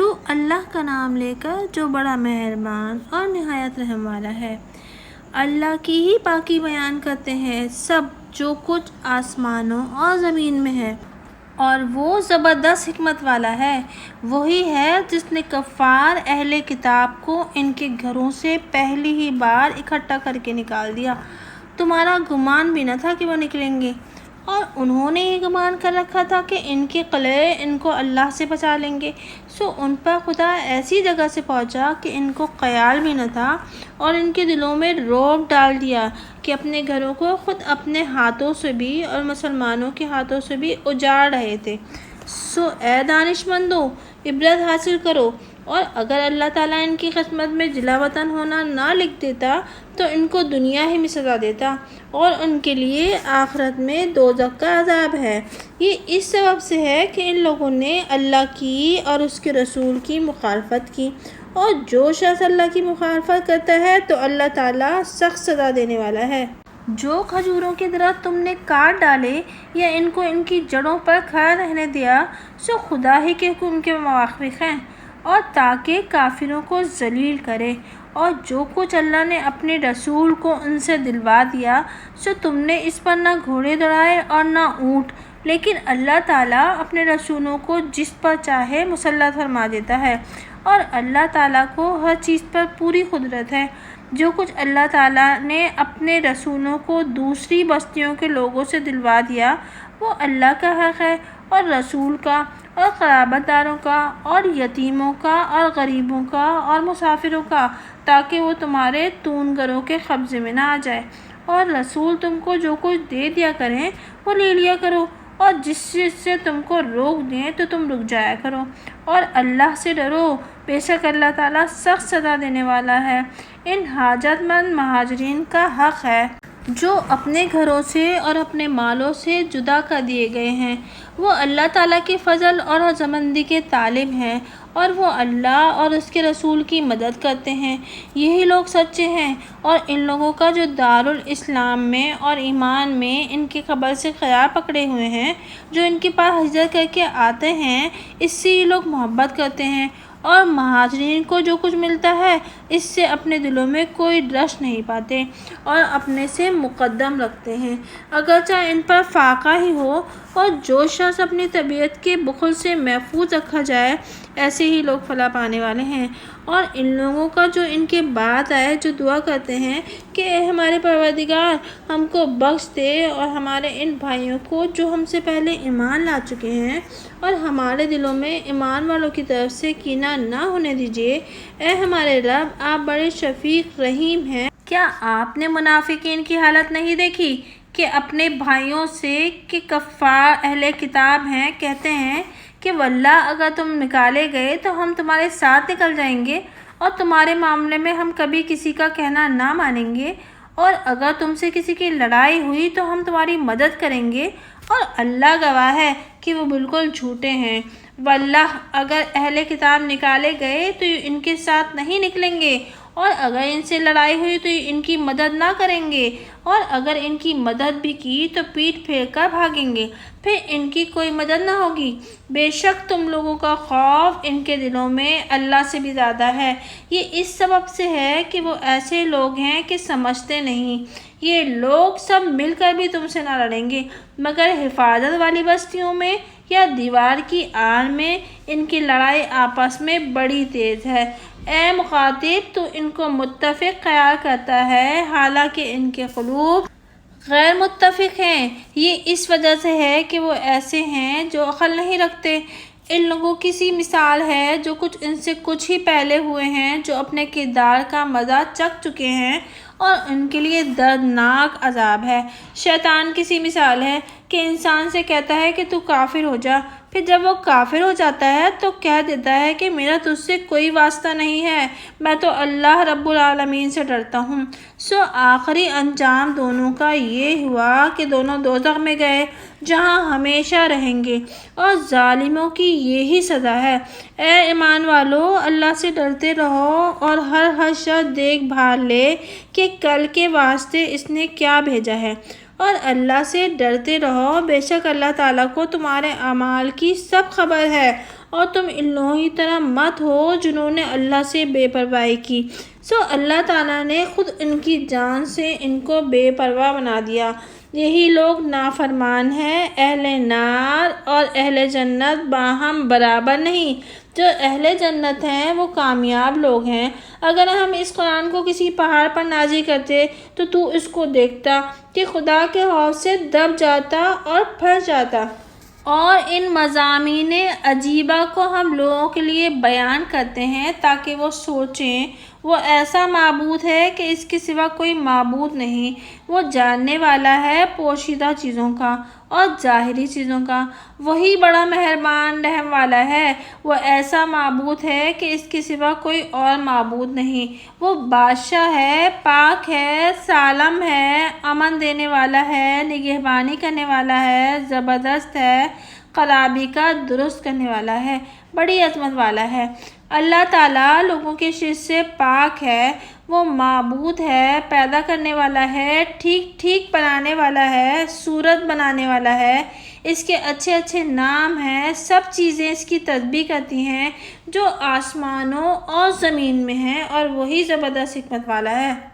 شروع اللہ کا نام لے کر جو بڑا مہربان اور نہایت رحم والا ہے۔ اللہ کی ہی پاکی بیان کرتے ہیں سب جو کچھ آسمانوں اور زمین میں ہے، اور وہ زبردست حکمت والا ہے۔ وہی ہے جس نے کفار اہل کتاب کو ان کے گھروں سے پہلی ہی بار اکٹھا کر کے نکال دیا۔ تمہارا گمان بھی نہ تھا کہ وہ نکلیں گے، اور انہوں نے یہ گمان کر رکھا تھا کہ ان کے قلعے ان کو اللہ سے بچا لیں گے، سو ان پر خدا ایسی جگہ سے پہنچا کہ ان کو خیال بھی نہ تھا، اور ان کے دلوں میں رعب ڈال دیا کہ اپنے گھروں کو خود اپنے ہاتھوں سے بھی اور مسلمانوں کے ہاتھوں سے بھی اجاڑ رہے تھے۔ سو اے دانش مندو، عبرت حاصل کرو، اور اگر اللہ تعالیٰ ان کی قسمت میں جلا وطن ہونا نہ لکھ دیتا تو ان کو دنیا ہی میں سزا دیتا، اور ان کے لیے آخرت میں دوزخ کا عذاب ہے۔ یہ اس سبب سے ہے کہ ان لوگوں نے اللہ کی اور اس کے رسول کی مخالفت کی، اور جو شخص اللہ کی مخالفت کرتا ہے تو اللہ تعالیٰ سخت سزا دینے والا ہے۔ جو کھجوروں کے درخت تم نے کاٹ ڈالے یا ان کو ان کی جڑوں پر کھڑا رہنے دیا، سو خدا ہی کے حکم کے موافق ہیں، اور تاکہ کافروں کو ذلیل کرے۔ اور جو کچھ اللہ نے اپنے رسول کو ان سے دلوا دیا، سو تم نے اس پر نہ گھوڑے دوڑائے اور نہ اونٹ، لیکن اللہ تعالیٰ اپنے رسولوں کو جس پر چاہے مسلط فرما دیتا ہے، اور اللہ تعالیٰ کو ہر چیز پر پوری قدرت ہے۔ جو کچھ اللہ تعالیٰ نے اپنے رسولوں کو دوسری بستیوں کے لوگوں سے دلوا دیا، وہ اللہ کا حق ہے، اور رسول کا، اور قرابت داروں کا، اور یتیموں کا، اور غریبوں کا، اور مسافروں کا، تاکہ وہ تمہارے تونگروں کے قبضے میں نہ آ جائے۔ اور رسول تم کو جو کچھ دے دیا کریں وہ لے لیا کرو، اور جس چیز سے تم کو روک دیں تو تم رک جایا کرو، اور اللہ سے ڈرو، بے شک اللہ تعالیٰ سخت سزا دینے والا ہے۔ ان حاجت مند مہاجرین کا حق ہے جو اپنے گھروں سے اور اپنے مالوں سے جدا کر دیے گئے ہیں، وہ اللہ تعالیٰ کے فضل اور رضامندی کے طالب ہیں، اور وہ اللہ اور اس کے رسول کی مدد کرتے ہیں۔ یہی لوگ سچے ہیں، اور ان لوگوں کا جو دارالاسلام میں اور ایمان میں ان کے قبل سے خیال پکڑے ہوئے ہیں، جو ان کے پاس ہجرت کر کے آتے ہیں، اس سے یہ لوگ محبت کرتے ہیں، اور مہاجرین کو جو کچھ ملتا ہے اس سے اپنے دلوں میں کوئی رشک نہیں پاتے، اور اپنے سے مقدم رکھتے ہیں، اگرچہ ان پر فاقہ ہی ہو۔ اور جو شخص اپنی طبیعت کے بخل سے محفوظ رکھا جائے، ایسے ہی لوگ فلاح پانے والے ہیں۔ اور ان لوگوں کا جو ان کے بعد آئے، جو دعا کرتے ہیں کہ اے ہمارے پروردگار، ہم کو بخش دے، اور ہمارے ان بھائیوں کو جو ہم سے پہلے ایمان لا چکے ہیں، اور ہمارے دلوں میں ایمان والوں کی طرف سے کینہ نہ ہونے دیجیے۔ اے ہمارے رب، آپ بڑے شفیق رحیم ہیں۔ کیا آپ نے منافقین کی حالت نہیں دیکھی کہ اپنے بھائیوں سے کہ کفار اہل کتاب ہیں کہتے ہیں کہ واللہ اگر تم نکالے گئے تو ہم تمہارے ساتھ نکل جائیں گے، اور تمہارے معاملے میں ہم کبھی کسی کا کہنا نہ مانیں گے، اور اگر تم سے کسی کی لڑائی ہوئی تو ہم تمہاری مدد کریں گے، اور اللہ گواہ ہے کہ وہ بالکل جھوٹے ہیں۔ واللہ اگر اہل کتاب نکالے گئے تو یہ ان کے ساتھ نہیں نکلیں گے، اور اگر ان سے لڑائی ہوئی تو یہ ان کی مدد نہ کریں گے، اور اگر ان کی مدد بھی کی تو پیٹھ پھیر کر بھاگیں گے، پھر ان کی کوئی مدد نہ ہوگی۔ بے شک تم لوگوں کا خوف ان کے دلوں میں اللہ سے بھی زیادہ ہے۔ یہ اس سبب سے ہے کہ وہ ایسے لوگ ہیں کہ سمجھتے نہیں۔ یہ لوگ سب مل کر بھی تم سے نہ لڑیں گے، مگر حفاظت والی بستیوں میں یا دیوار کی آڑ میں ان کی لڑائی آپس میں بڑی تیز ہے۔ اے مخاطب، تو ان کو متفق خیال کرتا ہے، حالانکہ ان کے قلوب غیر متفق ہیں۔ یہ اس وجہ سے ہے کہ وہ ایسے ہیں جو عقل نہیں رکھتے۔ ان لوگوں کی سی مثال ہے جو کچھ ان سے کچھ ہی پہلے ہوئے ہیں، جو اپنے کردار کا مزہ چکھ چکے ہیں، اور ان کے لیے دردناک عذاب ہے۔ شیطان کی سی مثال ہے کہ انسان سے کہتا ہے کہ تو کافر ہو جا، پھر جب وہ کافر ہو جاتا ہے تو کہہ دیتا ہے کہ میرا تجھ سے کوئی واسطہ نہیں ہے، میں تو اللہ رب العالمین سے ڈرتا ہوں۔ سو آخری انجام دونوں کا یہ ہوا کہ دونوں دوزخ میں گئے، جہاں ہمیشہ رہیں گے، اور ظالموں کی یہی سزا ہے۔ اے ایمان والو، اللہ سے ڈرتے رہو، اور ہر شخص دیکھ بھال لے کہ کل کے واسطے اس نے کیا بھیجا ہے، اور اللہ سے ڈرتے رہو، بے شک اللہ تعالیٰ کو تمہارے اعمال کی سب خبر ہے، اور تم ان لوگوں کی طرح مت ہو جنہوں نے اللہ سے بے پرواہی کی۔ اللہ تعالیٰ نے خود ان کی جان سے ان کو بے پرواہ بنا دیا۔ یہی لوگ نافرمان ہیں۔ اہل نار اور اہل جنت باہم برابر نہیں۔ جو اہل جنت ہیں وہ کامیاب لوگ ہیں۔ اگر ہم اس قرآن کو کسی پہاڑ پر نازل کرتے تو اس کو دیکھتا کہ خدا کے خوف سے دب جاتا اور پھٹ جاتا۔ اور ان مضامین عجیبہ کو ہم لوگوں کے لیے بیان کرتے ہیں تاکہ وہ سوچیں۔ وہ ایسا معبود ہے کہ اس کے سوا کوئی معبود نہیں۔ وہ جاننے والا ہے پوشیدہ چیزوں کا اور ظاہری چیزوں کا۔ وہی بڑا مہربان رحم والا ہے۔ وہ ایسا معبود ہے کہ اس کے سوا کوئی اور معبود نہیں۔ وہ بادشاہ ہے، پاک ہے، سالم ہے، امن دینے والا ہے، نگہبانی کرنے والا ہے، زبردست ہے، خرابی کا درست کرنے والا ہے، بڑی عظمت والا ہے۔ اللہ تعالیٰ لوگوں کے شرک سے پاک ہے۔ وہ معبود ہے، پیدا کرنے والا ہے، ٹھیک ٹھیک بنانے والا ہے، صورت بنانے والا ہے۔ اس کے اچھے اچھے نام ہیں۔ سب چیزیں اس کی تسبیح کرتی ہیں جو آسمانوں اور زمین میں ہیں، اور وہی زبردست حکمت والا ہے۔